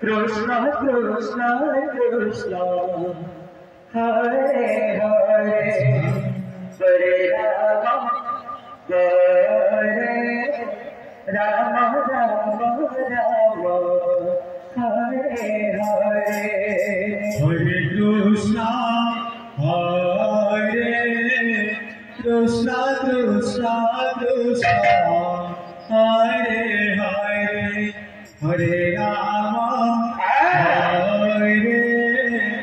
Krishna Krishna Krishna Hare Hare Hare Rama Rama Rama Hare Hare Hare Krishna Krishna Krishna Krishna Hare Hare Hare Rama Hare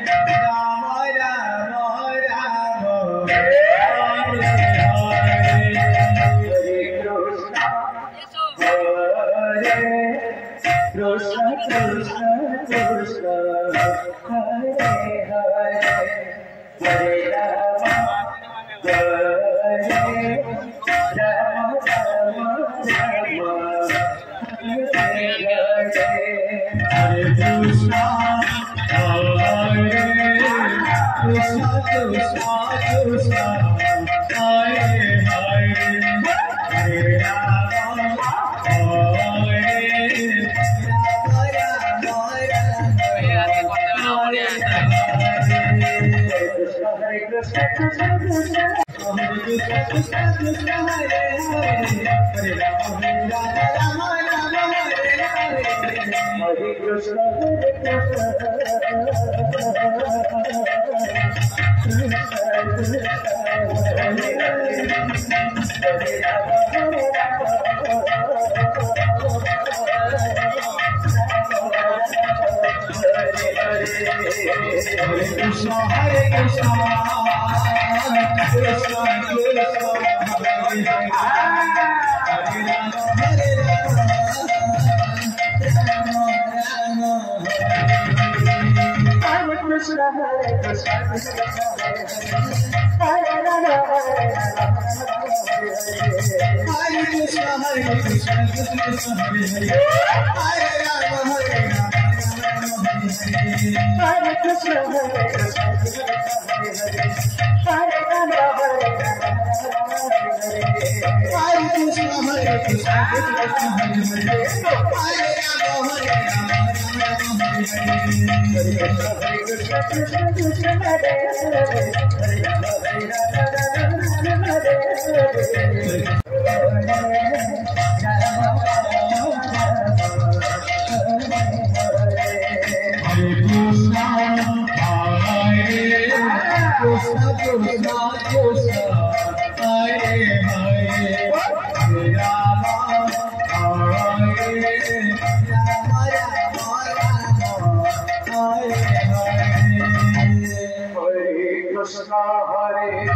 Rama Rama Rama Hare Hare Hare Krishna Krishna Krishna Hare Hare Hare Rama Hare Rama Rama Rama Hare Krishna Krishna Krishna Krishna Hare Hare Hare Rama Hare Krishna Krishna Krishna Hare Krishna Krishna Hare Hare Hare Rama Rama Rama Hare Krishna Hare Krishna Krishna Krishna Krishna Hare Krishna Hare Rama Hare Krishna Hare Krishna Krishna Krishna Hare Hare Hare Krishna Hare Krishna Hare Rama Hare Krishna Hare Krishna Krishna Krishna Hare Krishna Hare